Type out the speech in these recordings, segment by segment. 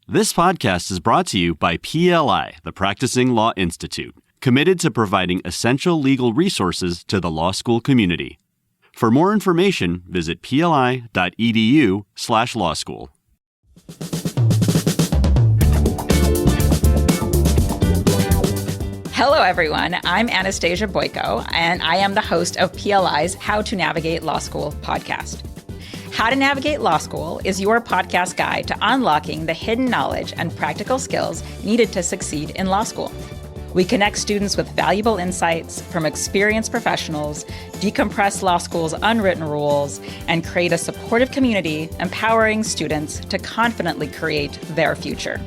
This podcast is brought to you by PLI, the Practicing Law Institute, committed to providing essential legal resources to the law school community. For more information, visit pli.edu/law school. Hello, everyone. I'm Anastasia Boyko, and I am the host of PLI's How to Navigate Law School podcast. How to Navigate Law School is your podcast guide to unlocking the hidden knowledge and practical skills needed to succeed in law school. We connect students with valuable insights from experienced professionals, decompress law school's unwritten rules, and create a supportive community empowering students to confidently create their future.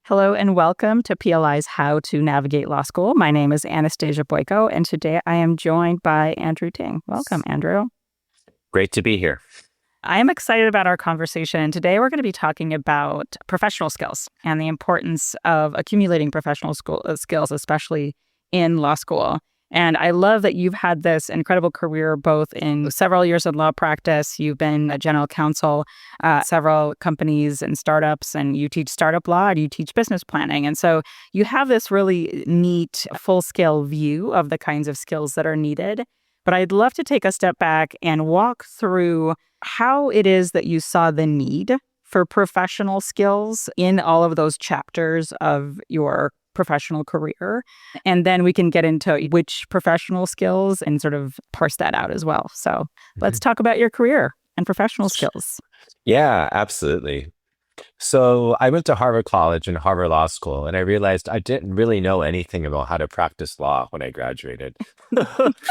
Hello and welcome to PLI's How to Navigate Law School. My name is Anastasia Boyko, and today I am joined by Andrew Ting. Welcome, Andrew. Great to be here. I am excited about our conversation. Today we're going to be talking about professional skills and the importance of accumulating professional skills, especially in law school. And I love that you've had this incredible career both in several years of law practice. You've been a general counsel, several companies and startups, and you teach startup law and you teach business planning. And so you have this really neat full-scale view of the kinds of skills that are needed. But I'd love to take a step back and walk through how it is that you saw the need for professional skills in all of those chapters of your professional career. And then we can get into which professional skills and sort of parse that out as well. So let's talk about your career and professional skills. Yeah, absolutely. So I went to Harvard College and Harvard Law School, and I realized I didn't really know anything about how to practice law when I graduated. Like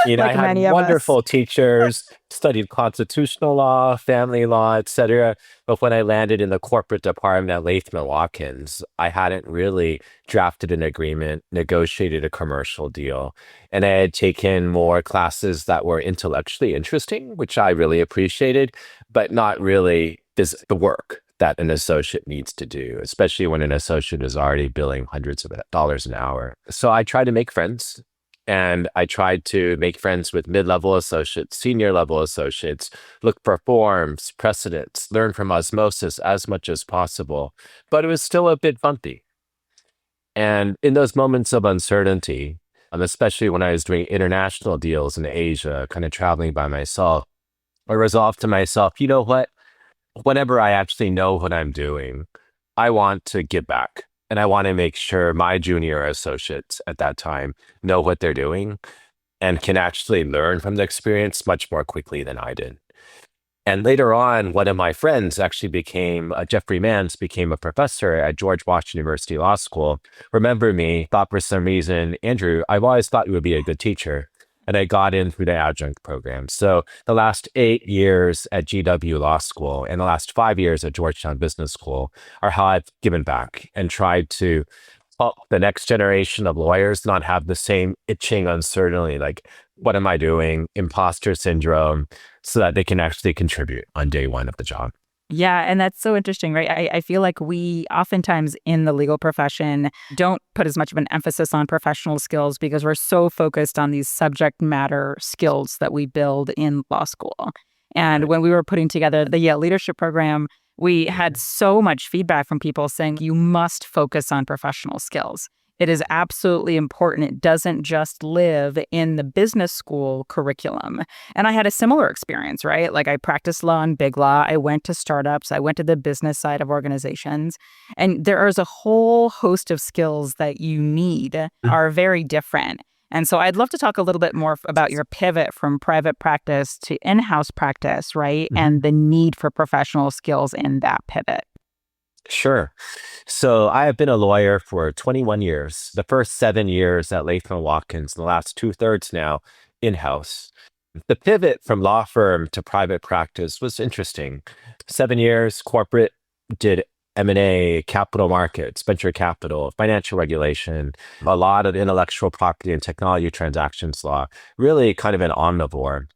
I many had of wonderful us. teachers, studied constitutional law, family law, etc. But when I landed in the corporate department at Latham & Watkins, I hadn't really drafted an agreement, negotiated a commercial deal, and I had taken more classes that were intellectually interesting, which I really appreciated, but not really the work that an associate needs to do, especially when an associate is already billing hundreds of dollars an hour. So I tried to make friends, and I tried to make friends with mid-level associates, senior-level associates, look for forms, precedents, learn from osmosis as much as possible. But it was still a bit bumpy. And in those moments of uncertainty, especially when I was doing international deals in Asia, kind of traveling by myself, I resolved to myself, you know what? Whenever I actually know what I'm doing, I want to give back. And I want to make sure my junior associates at that time know what they're doing and can actually learn from the experience much more quickly than I did. And later on, one of my friends actually Jeffrey Mans became a professor at George Washington University Law School, remembered me, thought for some reason, Andrew, I've always thought you would be a good teacher. And I got in through the adjunct program. So the last 8 years at GW Law School and the last 5 years at Georgetown Business School are how I've given back and tried to help the next generation of lawyers not have the same itching uncertainty, like, what am I doing? Imposter syndrome, so that they can actually contribute on day one of the job. Yeah, and that's so interesting, right? I feel like we oftentimes in the legal profession don't put as much of an emphasis on professional skills because we're so focused on these subject matter skills that we build in law school. And when we were putting together the Yale Leadership Program, we had so much feedback from people saying you must focus on professional skills. It is absolutely important. It doesn't just live in the business school curriculum. And I had a similar experience, right? Like I practiced law and big law. I went to startups. I went to the business side of organizations. And there is a whole host of skills that you need are very different. And so I'd love to talk a little bit more about your pivot from private practice to in-house practice, right? And the need for professional skills in that pivot. Sure. So I have been a lawyer for 21 years, the first 7 years at Latham & Watkins, the last 2/3 now in-house. The pivot from law firm to private practice was interesting. 7 years corporate, did M&A, capital markets, venture capital, financial regulation, a lot of intellectual property and technology transactions law, really kind of an omnivore.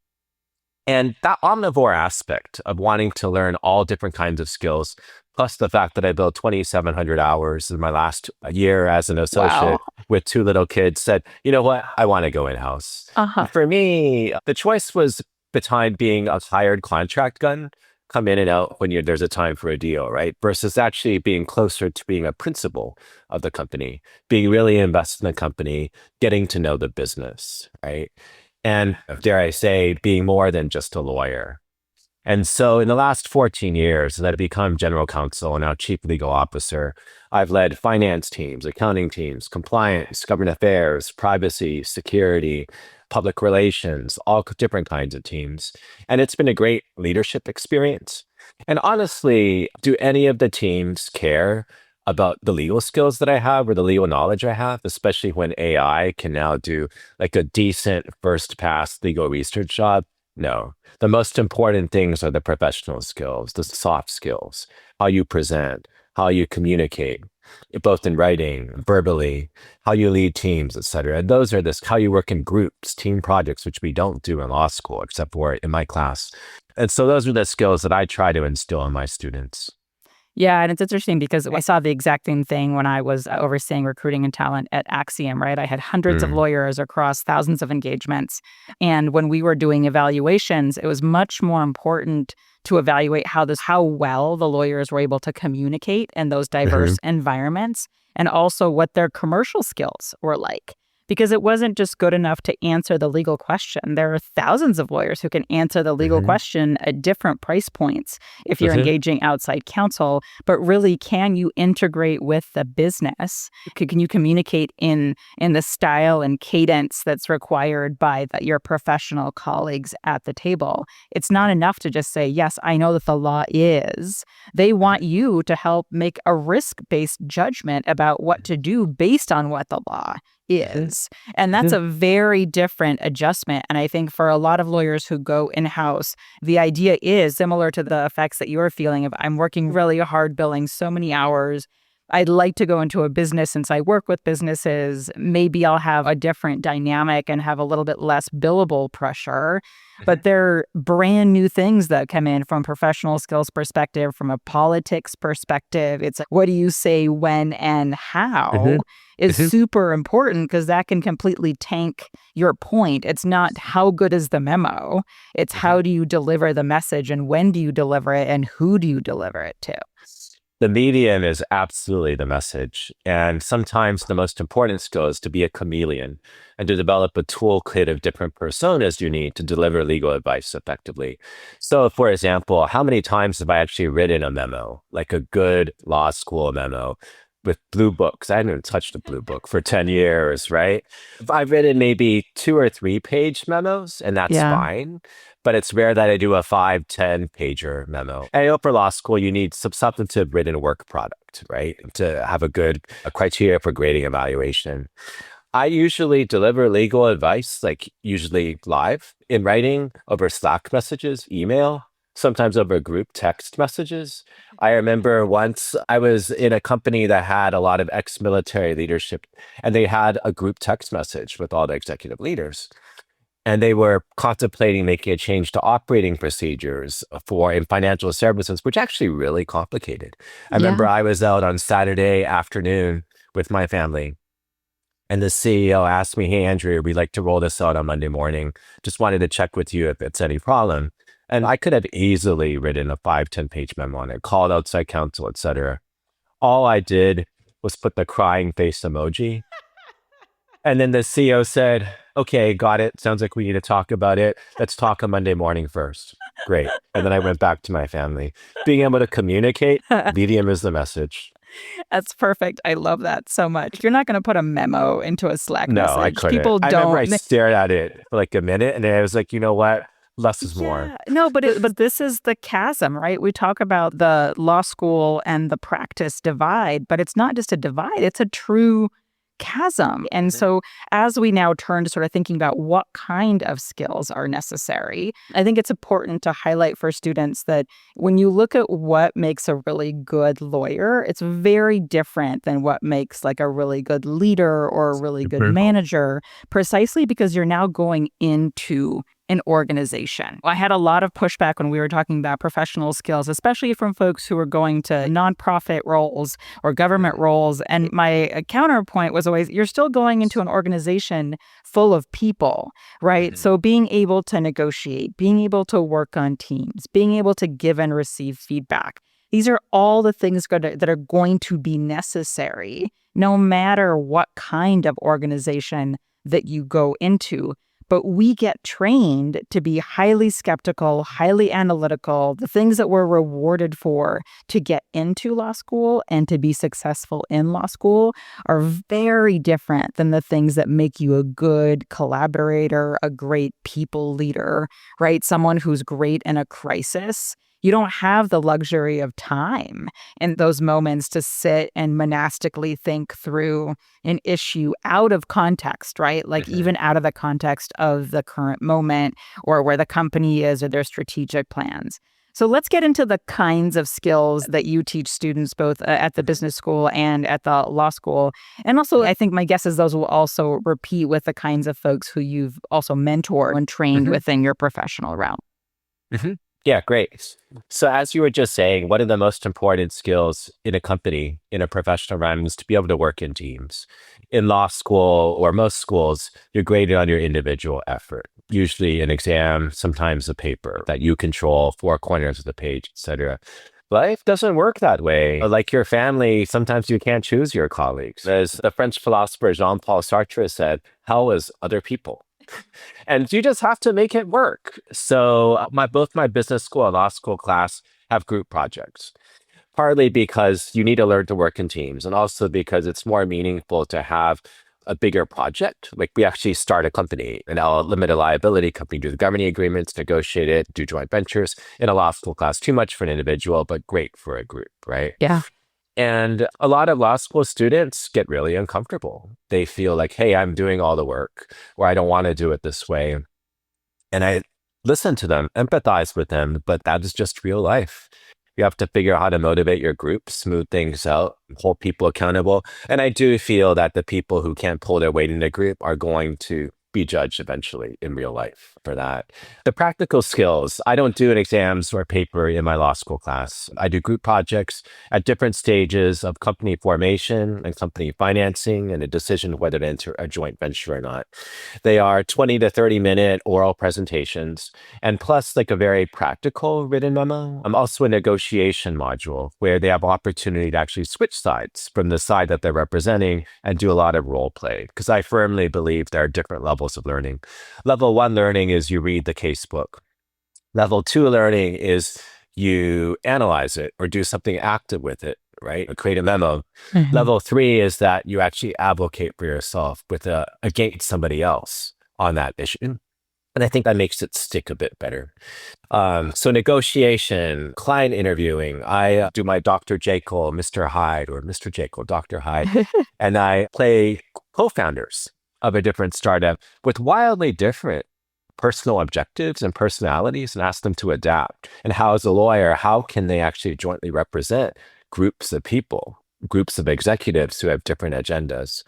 And that omnivore aspect of wanting to learn all different kinds of skills plus the fact that I built 2,700 hours in my last year as an associate Wow. with 2 little kids, said, you know what, I want to go in-house. Uh-huh. For me, the choice was between being a hired contract gun, come in and out when there's a time for a deal, right? Versus actually being closer to being a principal of the company, being really invested in the company, getting to know the business, right? And dare I say, being more than just a lawyer. And so in the last 14 years that I've become general counsel and now chief legal officer, I've led finance teams, accounting teams, compliance, government affairs, privacy, security, public relations, all different kinds of teams. And it's been a great leadership experience. And honestly, do any of the teams care about the legal skills that I have or the legal knowledge I have, especially when AI can now do like a decent first pass legal research job? No. The most important things are the professional skills, the soft skills, how you present, how you communicate, both in writing, verbally, how you lead teams, et cetera. And those are how you work in groups, team projects, which we don't do in law school, except for in my class. And so those are the skills that I try to instill in my students. Yeah, and it's interesting because I saw the exact same thing when I was overseeing recruiting and talent at Axiom, right? I had hundreds of Mm. lawyers across thousands of engagements. And when we were doing evaluations, it was much more important to evaluate how well the lawyers were able to communicate in those diverse Mhm. environments, and also what their commercial skills were like. Because it wasn't just good enough to answer the legal question. There are thousands of lawyers who can answer the legal Mhm. question at different price points if you're Mhm. engaging outside counsel. But really, can you integrate with the business? Can you communicate in the style and cadence that's required by your professional colleagues at the table? It's not enough to just say, yes, I know that the law is. They want you to help make a risk-based judgment about what to do based on what the law is. And that's Mhm. a very different adjustment. And I think for a lot of lawyers who go in-house, the idea is similar to the effects that you're feeling of, I'm working really hard, billing so many hours. I'd like to go into a business since I work with businesses. Maybe I'll have a different dynamic and have a little bit less billable pressure. But they're brand new things that come in from professional skills perspective, from a politics perspective. It's like, what do you say, when, and how Mhm. is Mhm. super important, because that can completely tank your point. It's not how good is the memo. It's Mhm. how do you deliver the message, and when do you deliver it, and who do you deliver it to? The medium is absolutely the message. And sometimes the most important skill is to be a chameleon and to develop a toolkit of different personas you need to deliver legal advice effectively. So, for example, how many times have I actually written a memo, like a good law school memo with blue books? I haven't even touched a blue book for 10 years, right? I've written maybe 2 or 3 page memos, and that's Yeah. fine. But it's rare that I do a 5, 10 pager memo. And I know for law school, you need some substantive written work product, right? To have a criteria for grading evaluation. I usually deliver legal advice, like usually live in writing over Slack messages, email, sometimes over group text messages. I remember once I was in a company that had a lot of ex-military leadership, and they had a group text message with all the executive leaders. And they were contemplating making a change to operating procedures for in financial services, which actually really complicated. I remember Yeah. I was out on Saturday afternoon with my family, and the CEO asked me, "Hey, Andrew, we'd like to roll this out on Monday morning. Just wanted to check with you if it's any problem." And I could have easily written a 5, 10 page memo on it, called outside counsel, et cetera. All I did was put the crying face emoji. And then the CEO said, "Okay, got it. Sounds like we need to talk about it. Let's talk on Monday morning first." Great. And then I went back to my family. Being able to communicate, medium is the message. That's perfect. I love that so much. You're not going to put a memo into a Slack No, I message. couldn't. People I remember I don't. stared at it for like a minute and then I was like, you know what? Less is more. Yeah, no, but this is the chasm, right? We talk about the law school and the practice divide, but it's not just a divide, it's a true chasm. And Mhm. so as we now turn to sort of thinking about what kind of skills are necessary, I think it's important to highlight for students that when you look at what makes a really good lawyer, it's very different than what makes like a really good leader or a really good Mhm. manager, precisely because you're now going into an organization. I had a lot of pushback when we were talking about professional skills, especially from folks who were going to nonprofit roles or government roles. And my counterpoint was always, you're still going into an organization full of people, right? So being able to negotiate, being able to work on teams, being able to give and receive feedback. These are all the things that are going to be necessary, no matter what kind of organization that you go into. But we get trained to be highly skeptical, highly analytical, the things that we're rewarded for to get into law school and to be successful in law school are very different than the things that make you a good collaborator, a great people leader, right? Someone who's great in a crisis. You don't have the luxury of time in those moments to sit and monastically think through an issue out of context, right? Like even out of the context of the current moment or where the company is or their strategic plans. So let's get into the kinds of skills that you teach students both at the business school and at the law school. And also, I think my guess is those will also repeat with the kinds of folks who you've also mentored and trained within your professional realm. Yeah, great. So as you were just saying, one of the most important skills in a company, in a professional realm, is to be able to work in teams. In law school or most schools, you're graded on your individual effort, usually an exam, sometimes a paper that you control, 4 corners of the page, etc. Life doesn't work that way. Like your family, sometimes you can't choose your colleagues. As the French philosopher Jean-Paul Sartre said, hell is other people. And you just have to make it work. So both my business school and law school class have group projects, partly because you need to learn to work in teams, and also because it's more meaningful to have a bigger project. Like we actually start a company, a limited liability company, do the governing agreements, negotiate it, do joint ventures. In a law school class, too much for an individual, but great for a group, right? Yeah. And a lot of law school students get really uncomfortable. They feel like, hey, I'm doing all the work, or I don't want to do it this way. And I listen to them, empathize with them, but that is just real life. You have to figure out how to motivate your group, smooth things out, hold people accountable. And I do feel that the people who can't pull their weight in a group are going to be judged eventually in real life for that. The practical skills, I don't do an exams or paper in my law school class. I do group projects at different stages of company formation and company financing and a decision whether to enter a joint venture or not. They are 20 to 30 minute oral presentations and plus like a very practical written memo. I'm also a negotiation module where they have opportunity to actually switch sides from the side that they're representing and do a lot of role play because I firmly believe there are different levels of learning. Level 1 learning is you read the case book. Level 2 learning is you analyze it or do something active with it, right? Or create a memo. Level 3 is that you actually advocate for yourself against somebody else on that issue. And I think that makes it stick a bit better. So negotiation, client interviewing, I do my Dr. Jekyll, Mr. Hyde, or Mr. Jekyll, Dr. Hyde, and I play co-founders of a different startup with wildly different personal objectives and personalities and ask them to adapt. And how, as a lawyer, how can they actually jointly represent groups of people, groups of executives who have different agendas?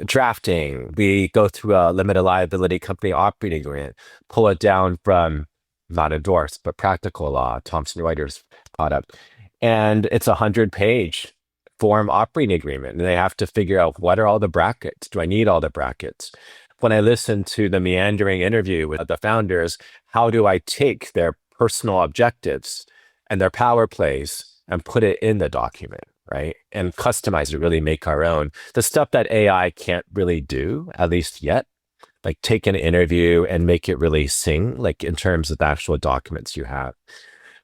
Drafting, we go through a limited liability company operating agreement, pull it down from not endorsed, but practical law, Thomson Reuters product. And it's a 100-page form operating agreement. And they have to figure out what are all the brackets? Do I need all the brackets? When I listen to the meandering interview with the founders, how do I take their personal objectives and their power plays and put it in the document, right? And customize it, really make our own. The stuff that AI can't really do, at least yet, like take an interview and make it really sing, like in terms of the actual documents you have.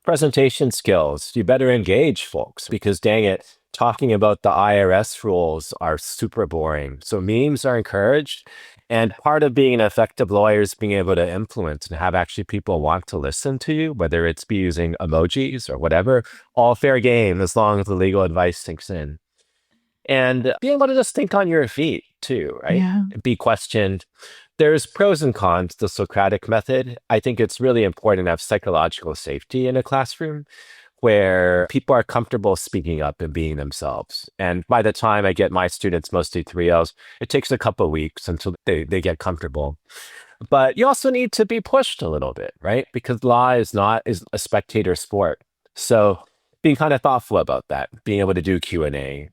Presentation skills, you better engage folks because dang it, talking about the IRS rules are super boring. So memes are encouraged. And part of being an effective lawyer is being able to influence and have actually people want to listen to you, whether it's be using emojis or whatever, all fair game as long as the legal advice sinks in. And being able to just think on your feet too, right? Yeah. Be questioned. There's pros and cons to the Socratic method. I think it's really important to have psychological safety in a classroom where people are comfortable speaking up and being themselves. And by the time I get my students, mostly 3Ls, it takes a couple of weeks until they get comfortable. But you also need to be pushed a little bit, right? Because law is a spectator sport. So being kind of thoughtful about that, being able to do Q&A.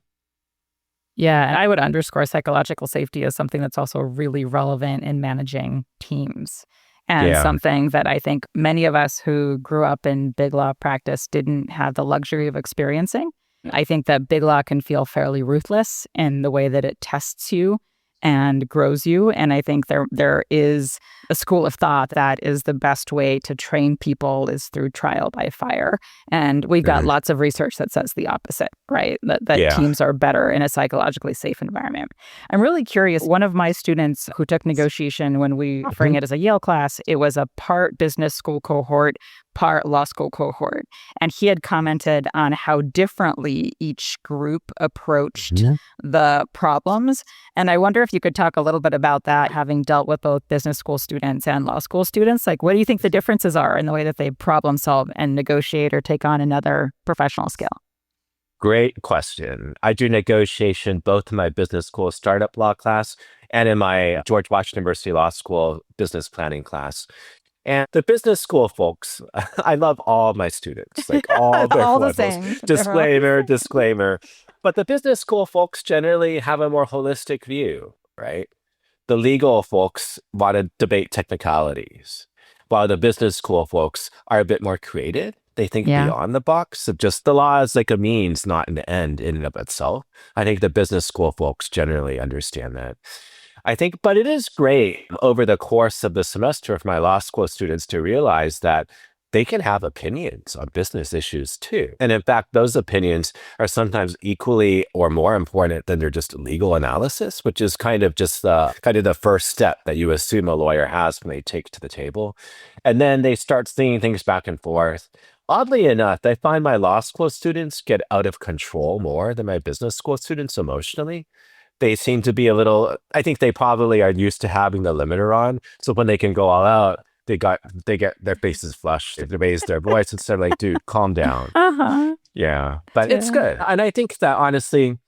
Yeah, and I would underscore psychological safety as something that's also really relevant in managing teams, and Yeah. something that I think many of us who grew up in big law practice didn't have the luxury of experiencing. I think that big law can feel fairly ruthless in the way that it tests you and grows you. And I think there is a school of thought that is the best way to train people is through trial by fire. And we've got Mhm. lots of research that says the opposite, right? That Yeah. teams are better in a psychologically safe environment. I'm really curious. One of my students who took negotiation when we were offering Mhm. it as a Yale class, it was a part business school cohort, part law school cohort. And he had commented on how differently each group approached Mhm. the problems. And I wonder if you could talk a little bit about that, having dealt with both business school students and law school students. Like, what do you think the differences are in the way that they problem solve and negotiate or take on another professional skill? Great question. I do negotiation both in my business school startup law class and in my George Washington University Law School business planning class. And the business school folks, I love all my students, like all their All the levels. same. They're all- Disclaimer, disclaimer. But the business school folks generally have a more holistic view, right? The legal folks want to debate technicalities, while the business school folks are a bit more creative. They think Yeah. beyond the box. Of just the law is like a means, not an end in and of itself. I think the business school folks generally understand that. I think, but it is great over the course of the semester for my law school students to realize that they can have opinions on business issues too. And in fact, those opinions are sometimes equally or more important than their just legal analysis, which is kind of just the first step that you assume a lawyer has when they take to the table. And then they start seeing things back and forth. Oddly enough, I find my law school students get out of control more than my business school students emotionally. They seem to be a little, I think they probably are used to having the limiter on. So when they can go all out, they get their faces flushed. They raise their voice instead of like, dude, calm down. Uh-huh. Yeah. But it's Yeah. good. And I think that honestly,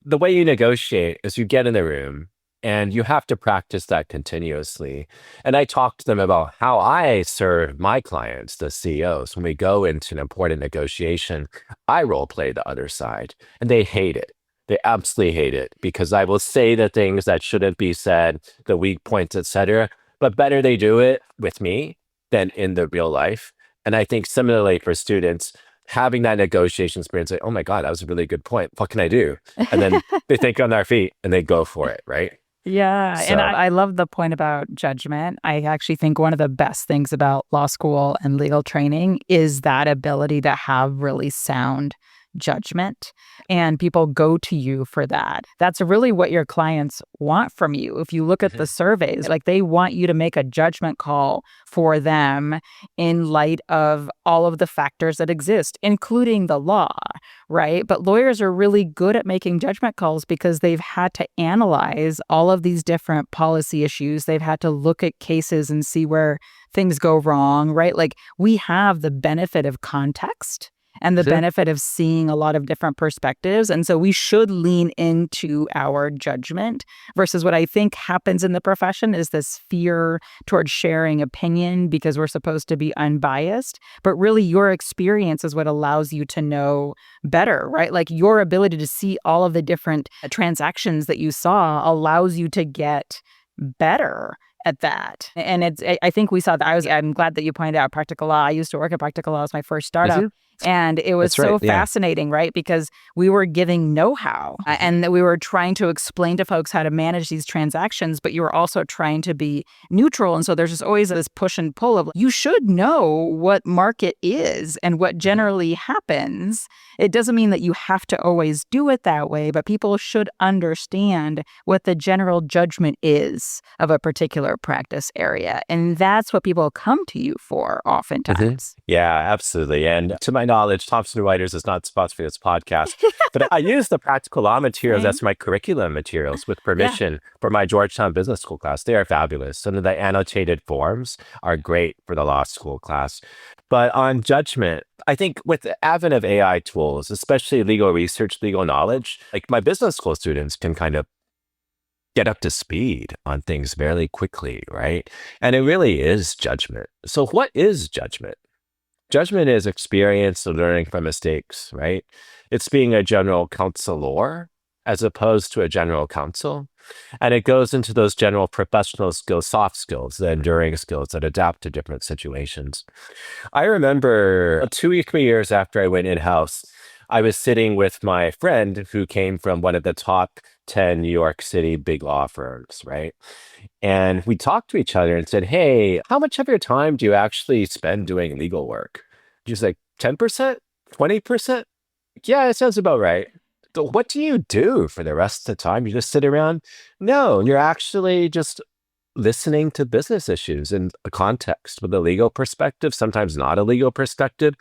the way you negotiate is you get in the room and you have to practice that continuously. And I talk to them about how I serve my clients, the CEOs. When we go into an important negotiation, I role play the other side and they hate it. They absolutely hate it because I will say the things that shouldn't be said, the weak points, etc. But better they do it with me than in the real life. And I think similarly for students, having that negotiation experience, like, oh my God, that was a really good point. What can I do? And then they think on their feet and they go for it, right? Yeah. And So, I love the point about judgment. I actually think one of the best things about law school and legal training is that ability to have really sound judgment. And people go to you for that. That's really what your clients want from you. If you look at the Mhm. surveys, like they want you to make a judgment call for them in light of all of the factors that exist, including the law, right? But lawyers are really good at making judgment calls because they've had to analyze all of these different policy issues. They've had to look at cases and see where things go wrong, right? Like we have the benefit of context and the Sure. benefit of seeing a lot of different perspectives. And so we should lean into our judgment versus what I think happens in the profession is this fear towards sharing opinion because we're supposed to be unbiased. But really, your experience is what allows you to know better, right? Like your ability to see all of the different transactions that you saw allows you to get better at that. And I think we saw that. I'm glad that you pointed out practical law. I used to work at practical law as my first startup. Mhm. And it was That's right. so Yeah. fascinating, right? Because we were giving know-how and that we were trying to explain to folks how to manage these transactions, but you were also trying to be neutral. And so there's just always this push and pull of you should know what market is and what generally happens. It doesn't mean that you have to always do it that way, but people should understand what the general judgment is of a particular practice area. And that's what people come to you for oftentimes. Yeah, absolutely. And to my knowledge, Thomson Reuters is not sponsored for this podcast, but I use the practical law materials Same. as my curriculum materials with Yeah. permission for my Georgetown Business School class. They are fabulous. Some of the annotated forms are great for the law school class. But on judgment, I think with the advent of AI tools, especially legal research, legal knowledge, like my business school students can kind of get up to speed on things very quickly, right? And it really is judgment. So what is judgment? Judgment is experience and learning from mistakes, right? It's being a general counselor as opposed to a general counsel. And it goes into those general professional skills, soft skills, the enduring skills that adapt to different situations. I remember 2 or 3 years after I went in-house, I was sitting with my friend who came from one of the top 10 New York City big law firms, right? And we talked to each other and said, hey, how much of your time do you actually spend doing legal work? She's like, 10%? 20%? Yeah, it sounds about right. So what do you do for the rest of the time? You just sit around? No, you're actually just listening to business issues in a context with a legal perspective, sometimes not a legal perspective,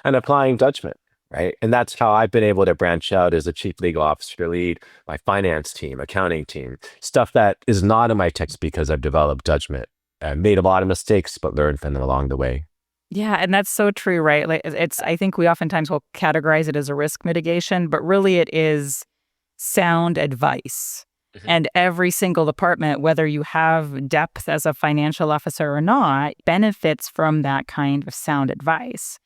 and applying judgment, right? And that's how I've been able to branch out as a chief legal officer, lead my finance team, accounting team, stuff that is not in my text because I've developed judgment. I made a lot of mistakes, but learned from them along the way. Yeah, and that's so true, right? Like I think we oftentimes will categorize it as a risk mitigation, but really it is sound advice. And every single department, whether you have depth as a financial officer or not, benefits from that kind of sound advice.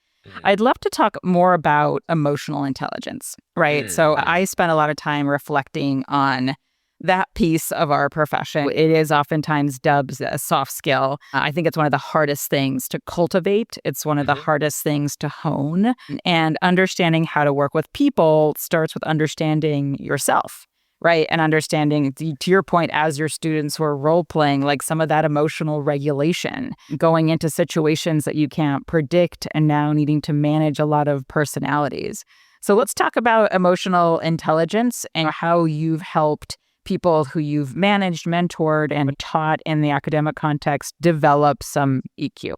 I'd love to talk more about emotional intelligence, right? So I spent a lot of time reflecting on that piece of our profession. It is oftentimes dubbed a soft skill. I think it's one of the hardest things to cultivate. It's one of the hardest things to hone. And understanding how to work with people starts with understanding yourself, right? And understanding, to your point, as your students were role playing, like some of that emotional regulation, going into situations that you can't predict and now needing to manage a lot of personalities. So let's talk about emotional intelligence and how you've helped people who you've managed, mentored, and taught in the academic context develop some EQ.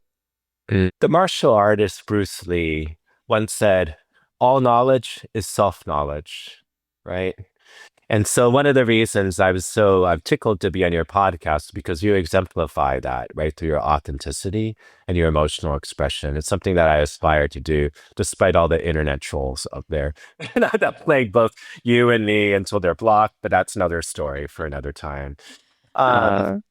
The martial artist Bruce Lee once said, all knowledge is self-knowledge, right? And so one of the reasons I'm tickled to be on your podcast because you exemplify that, right, through your authenticity and your emotional expression. It's something that I aspire to do, despite all the internet trolls out there that plague both you and me until they're blocked. But that's another story for another time. And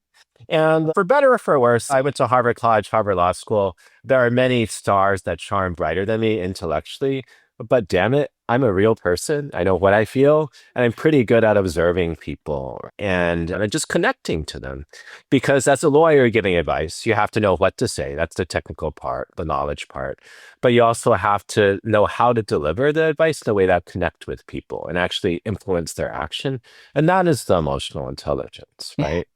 for better or for worse, I went to Harvard College, Harvard Law School. There are many stars that shine brighter than me intellectually, but damn it, I'm a real person. I know what I feel, and I'm pretty good at observing people and just connecting to them. Because as a lawyer giving advice, you have to know what to say. That's the technical part, the knowledge part. But you also have to know how to deliver the advice in a way that connects with people and actually influence their action. And that is the emotional intelligence, right?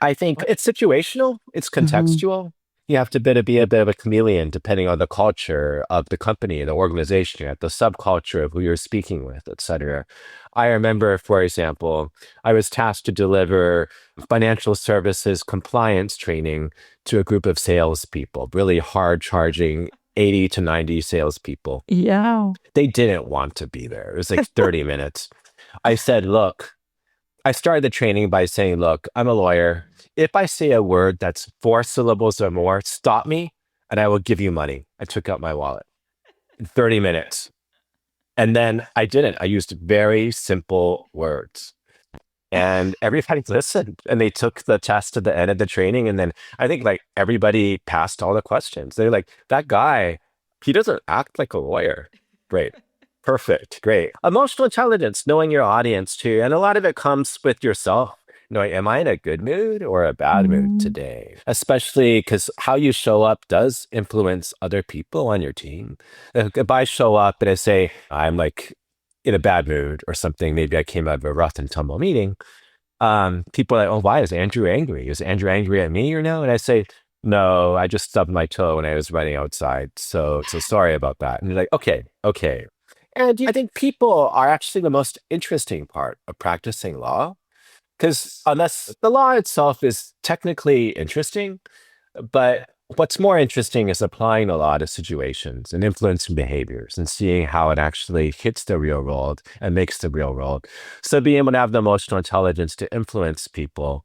I think it's situational, it's contextual. You have to be a bit of a chameleon depending on the culture of the company, the organization, the subculture of who you're speaking with, et cetera. I remember, for example, I was tasked to deliver financial services compliance training to a group of salespeople, really hard charging 80 to 90 salespeople. Yeah. They didn't want to be there. It was like 30 minutes. I said, look, I started the training by saying, look, I'm a lawyer. If I say a word that's 4 syllables or more, stop me and I will give you money. I took out my wallet in 30 minutes. And then I didn't. I used very simple words. And everybody listened and they took the test at the end of the training. And then I think like everybody passed all the questions. They're like, that guy, he doesn't act like a lawyer. Great. Perfect. Great. Emotional intelligence, knowing your audience too. And a lot of it comes with yourself. Knowing, am I in a good mood or a bad mood today? Especially because how you show up does influence other people on your team. If I show up and I say, I'm like in a bad mood or something, maybe I came out of a rough and tumble meeting, people are like, oh, why is Andrew angry? Is Andrew angry at me or no? And I say, no, I just stubbed my toe when I was running outside. So sorry about that. And they're like, okay. And I think people are actually the most interesting part of practicing law. Because unless the law itself is technically interesting, but what's more interesting is applying the law to situations and influencing behaviors and seeing how it actually hits the real world and makes the real world. So being able to have the emotional intelligence to influence people,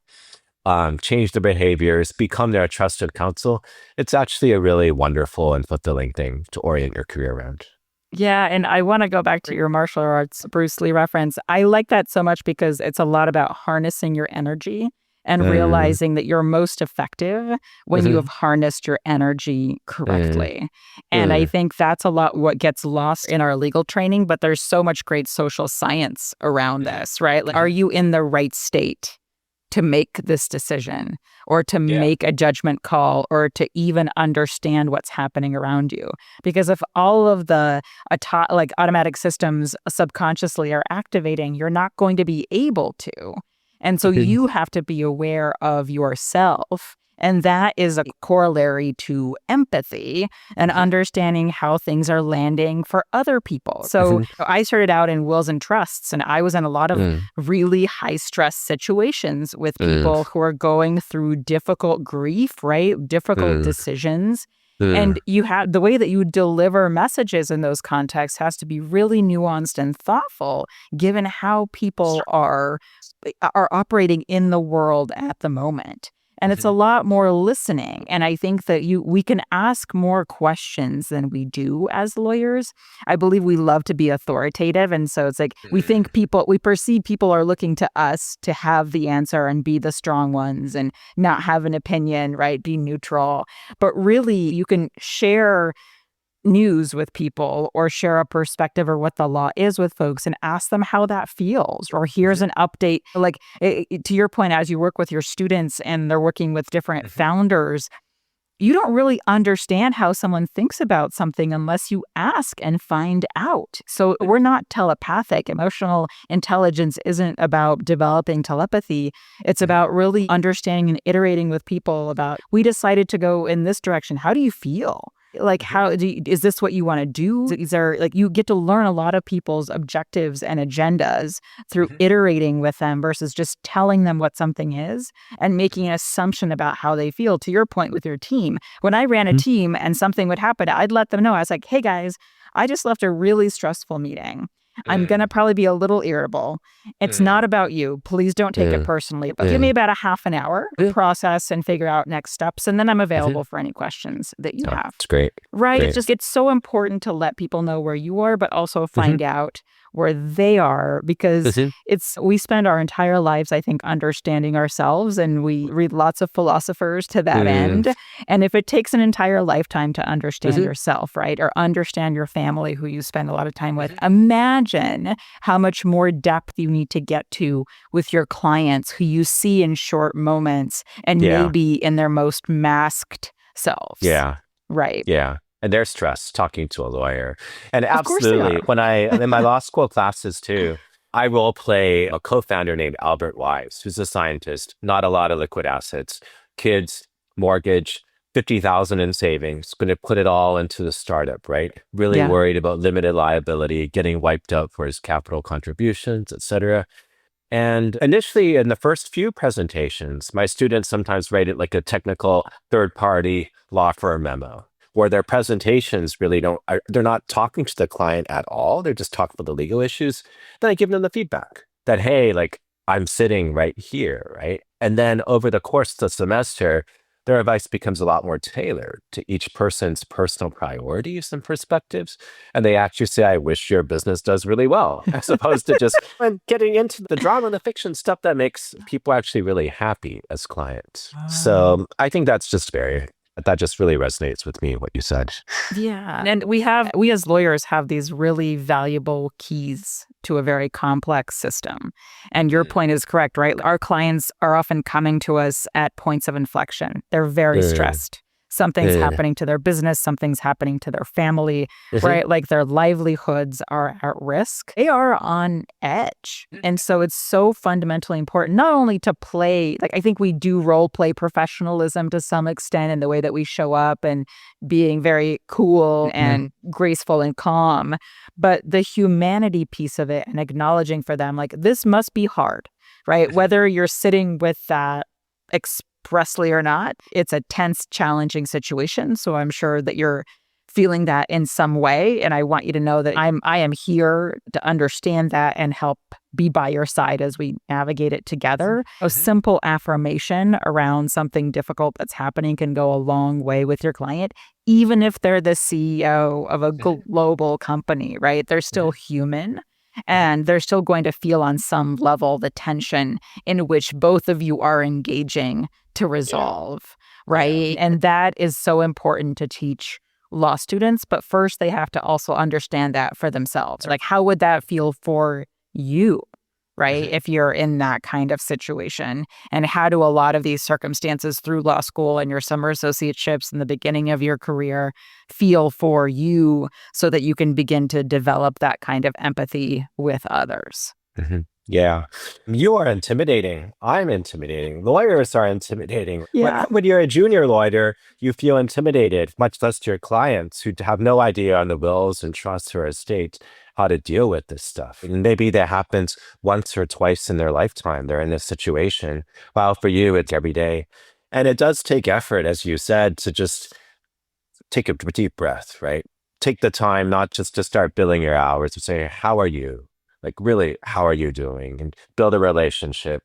change their behaviors, become their trusted counsel, it's actually a really wonderful and fulfilling thing to orient your career around. Yeah, and I want to go back to your martial arts Bruce Lee reference. I like that so much because it's a lot about harnessing your energy and Mm, realizing that you're most effective when you have mhm, harnessed your energy mm, correctly. And I mm, think that's a lot what gets lost in our legal training, but there's so much great social science around mhm, this, right? Like, are mhm. you in the right state to make this decision or to Yeah. make a judgment call or to even understand what's happening around you? Because if all of the like automatic systems subconsciously are activating, you're not going to be able to. And so Mhm, you have to be aware of yourself. And that is a corollary to empathy and mhm, understanding how things are landing for other people. So mhm, I started out in wills and trusts, and I was in a lot of mm, really high stress situations with mm, people who are going through difficult grief, right? Difficult mm, decisions. mm, And you have the way that you deliver messages in those contexts has to be really nuanced and thoughtful, given how people are operating in the world at the moment. And it's a mhm, lot more listening. And I think that we can ask more questions than we do as lawyers. I believe we love to be authoritative. And so it's like mm, we perceive people are looking to us to have the answer and be the strong ones and not have an opinion, right? Be neutral. But really, you can share news with people or share a perspective or what the law is with folks and ask them how that feels. Or here's mhm, an update. Like to your point, as you work with your students and they're working with different mhm, founders, you don't really understand how someone thinks about something unless you ask and find out. So mhm, we're not telepathic. Emotional intelligence isn't about developing telepathy. It's mhm, about really understanding and iterating with people about, we decided to go in this direction. How do you feel? Like, mhm, is this what you want to do? Is there, like, you get to learn a lot of people's objectives and agendas through mhm, iterating with them versus just telling them what something is and making an assumption about how they feel. To your point with your team, when I ran a mhm, team and something would happen, I'd let them know. I was like, hey guys, I just left a really stressful meeting. I'm going to mm, probably be a little irritable. It's mm, not about you. Please don't take it mm, personally, but give me mm, about a half an hour to mm, process and figure out next steps. And then I'm mhm. available for any questions that you Oh, have. it's great. Right. Great. It's so important to let people know where you are, but also Mhm, find out where they are because mhm, we spend our entire lives, I think, understanding ourselves and we read lots of philosophers to that mm, end. And if it takes an entire lifetime to understand mhm, yourself, right, or understand your family who you spend a lot of time with, mhm. imagine how much more depth you need to get to with your clients who you see in short moments and Yeah, maybe in their most masked selves. yeah, Right. yeah. And they're stressed talking to a lawyer. And Of course they absolutely, are. when in my law school classes too, I role play a co-founder named Albert Wise, who's a scientist, not a lot of liquid assets, kids, mortgage, 50,000 in savings, going to put it all into the startup, right? Really Yeah. worried about limited liability, getting wiped out for his capital contributions, et cetera. And initially, in the first few presentations, my students sometimes rate it like a technical third party law firm memo, where their presentations really they're not talking to the client at all. They're just talking about the legal issues. Then I give them the feedback that, hey, like I'm sitting right here, right? And then over the course of the semester, their advice becomes a lot more tailored to each person's personal priorities and perspectives. And they actually say, I wish your business does really well, as opposed to just getting into the drama and the fiction stuff that makes people actually really happy as clients. So I think that just really resonates with me, what you said. Yeah. And we as lawyers have these really valuable keys to a very complex system. And your Mm, point is correct, right? Our clients are often coming to us at points of inflection. They're very mm, stressed. Something's mm, happening to their business, something's happening to their family, mhm, right? Like their livelihoods are at risk. They are on edge. And so it's so fundamentally important not only to play, like I think we do role play professionalism to some extent in the way that we show up and being very cool mm, and graceful and calm, but the humanity piece of it and acknowledging for them, like, this must be hard, right? mhm, Whether you're sitting with that expressly or not, it's a tense, challenging situation. So I'm sure that you're feeling that in some way. And I want you to know that I am here to understand that and help be by your side as we navigate it together. A simple affirmation around something difficult that's happening can go a long way with your client, even if they're the CEO of a global company, right? They're still human. And they're still going to feel on some level the tension in which both of you are engaging to resolve, right? And that is so important to teach law students. But first, they have to also understand that for themselves. Like, how would that feel for you, right? If you're in that kind of situation? And how do a lot of these circumstances through law school and your summer associateships in the beginning of your career feel for you so that you can begin to develop that kind of empathy with others? Yeah. You are intimidating. I'm intimidating. Lawyers are intimidating. Yeah. When you're a junior lawyer, you feel intimidated, much less to your clients who have no idea on the wills and trusts or estates how to deal with this stuff. And maybe that happens once or twice in their lifetime. They're in this situation. While for you, it's every day. And it does take effort, as you said, to just take a deep breath, right? Take the time not just to start billing your hours, to say, how are you? Like, really, how are you doing? And build a relationship.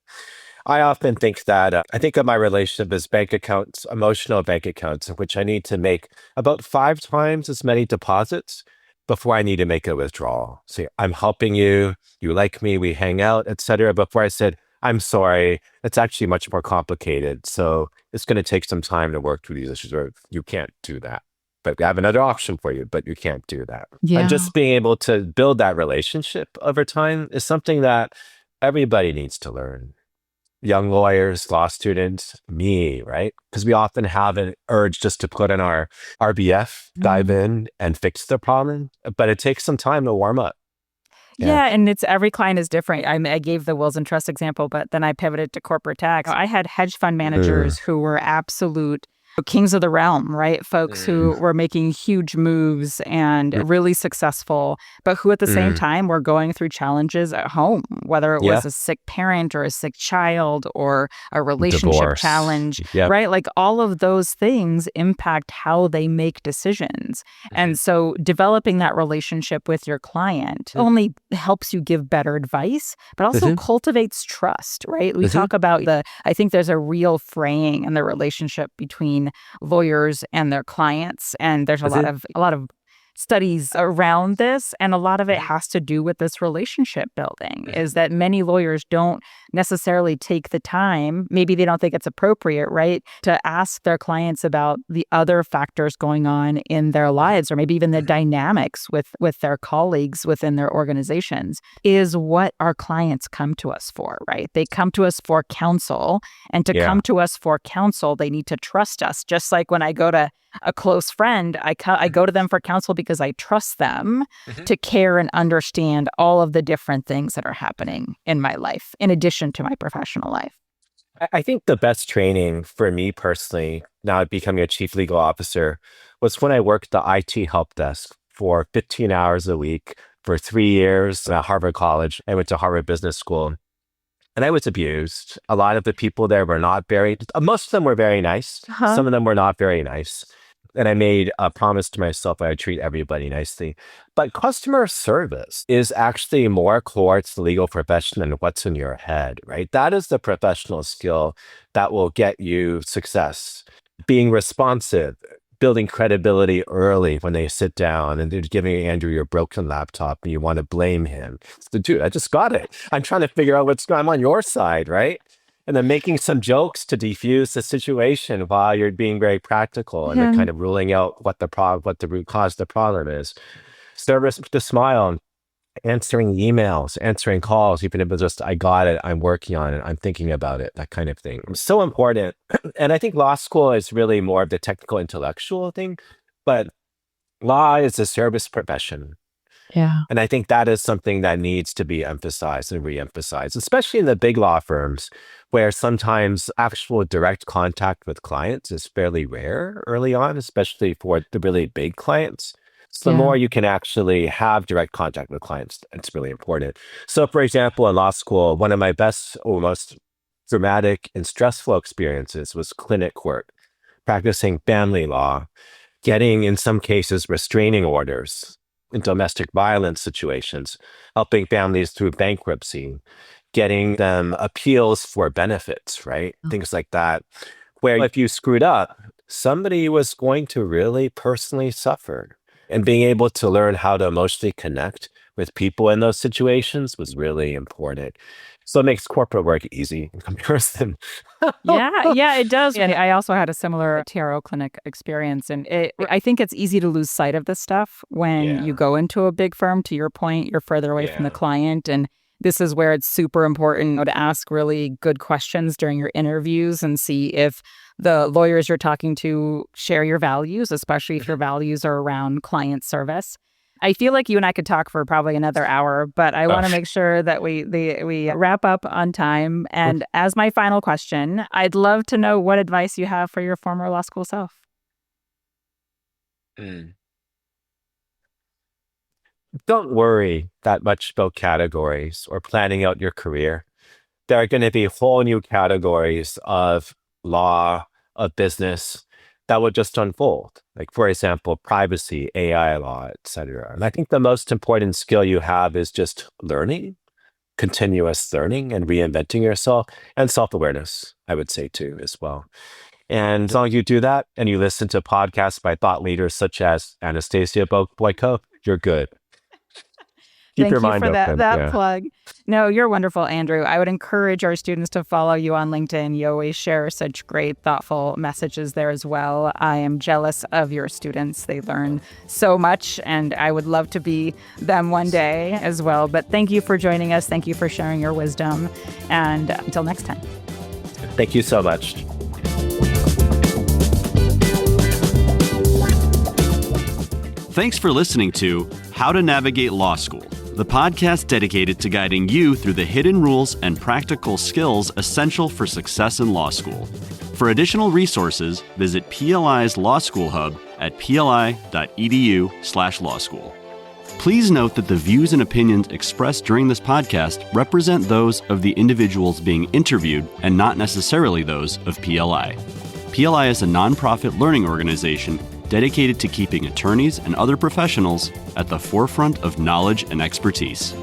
I often think that I think of my relationship as bank accounts, emotional bank accounts, in which I need to make about 5 times as many deposits before I need to make a withdrawal. Say, I'm helping you, you like me, we hang out, etc. Before I said, I'm sorry, it's actually much more complicated. So it's going to take some time to work through these issues, or you can't do that. But we have another option for you, but you can't do that. Yeah. And just being able to build that relationship over time is something that everybody needs to learn. Young lawyers, law students, me, right? Because we often have an urge just to put in our RBF, dive in and fix the problem, but it takes some time to warm up. Yeah, and it's every client is different. I gave the wills and trust example, but then I pivoted to corporate tax. I had hedge fund managers who were absolute kings of the realm, right? Folks who were making huge moves and really successful, but who at the same time were going through challenges at home, whether it was a sick parent or a sick child or a relationship Divorce. challenge, right? Like all of those things impact how they make decisions. And so developing that relationship with your client only helps you give better advice, but also cultivates trust, right? We talk about I think there's a real fraying in the relationship between lawyers and their clients, and there's a lot of studies around this, and a lot of it has to do with this relationship building, is that many lawyers don't necessarily take the time, maybe they don't think it's appropriate, right, to ask their clients about the other factors going on in their lives, or maybe even the dynamics with their colleagues within their organizations, is what our clients come to us for, right? They come to us for counsel, and to come to us for counsel, they need to trust us. Just like when I go to a close friend, I go to them for counsel because I trust them to care and understand all of the different things that are happening in my life, in addition to my professional life. I think the best training for me personally, now becoming a chief legal officer, was when I worked the IT help desk for 15 hours a week for 3 years at Harvard College. I went to Harvard Business School. And I was abused. A lot of the people there were not most of them were very nice. Some of them were not very nice. And I made a promise to myself I would treat everybody nicely. But customer service is actually more core to the legal profession than what's in your head, right? That is the professional skill that will get you success. Being responsive, building credibility early when they sit down and they're giving Andrew your broken laptop and you want to blame him. So, dude, I just got it. I'm trying to figure out what's going on your side, right? And then making some jokes to defuse the situation while you're being very practical and then kind of ruling out what the root cause of the problem is. Service with a smile, answering emails, answering calls, even if it's just, I got it, I'm working on it, I'm thinking about it, that kind of thing. It's so important. And I think law school is really more of the technical intellectual thing, but law is a service profession. Yeah. And I think that is something that needs to be emphasized and re-emphasized, especially in the big law firms, where sometimes actual direct contact with clients is fairly rare early on, especially for the really big clients. So the more you can actually have direct contact with clients, it's really important. So for example, in law school, one of my best or most dramatic and stressful experiences was clinic work, practicing family law getting, in some cases, restraining orders in domestic violence situations, helping families through bankruptcy, getting them appeals for benefits, right? Things like that, where if you screwed up, somebody was going to really personally suffer. And being able to learn how to emotionally connect with people in those situations was really important. So it makes corporate work easy in comparison. Yeah, it does. And I also had a similar TRO clinic experience. And I think it's easy to lose sight of this stuff when you go into a big firm. To your point, you're further away from the client. And this is where it's super important to ask really good questions during your interviews and see if the lawyers you're talking to share your values, especially if your values are around client service. I feel like you and I could talk for probably another hour, but I want to make sure that we wrap up on time. And as my final question, I'd love to know what advice you have for your former law school self. Don't worry that much about categories or planning out your career. There are going to be whole new categories of law, of business that will just unfold. Like, for example, privacy, AI law, etc. And I think the most important skill you have is just learning, continuous learning and reinventing yourself, and self-awareness, I would say too, as well. And as long as you do that and you listen to podcasts by thought leaders such as Anastasia Boyko, you're good. Keep your mind open. Thank you for that plug. No, you're wonderful, Andrew. I would encourage our students to follow you on LinkedIn. You always share such great, thoughtful messages there as well. I am jealous of your students. They learn so much, and I would love to be them one day as well. But thank you for joining us. Thank you for sharing your wisdom. And until next time. Thank you so much. Thanks for listening to How to Navigate Law School, the podcast dedicated to guiding you through the hidden rules and practical skills essential for success in law school. For additional resources, visit PLI's Law School Hub at pli.edu/law school. Please note that the views and opinions expressed during this podcast represent those of the individuals being interviewed and not necessarily those of PLI. PLI is a nonprofit learning organization dedicated to keeping attorneys and other professionals at the forefront of knowledge and expertise.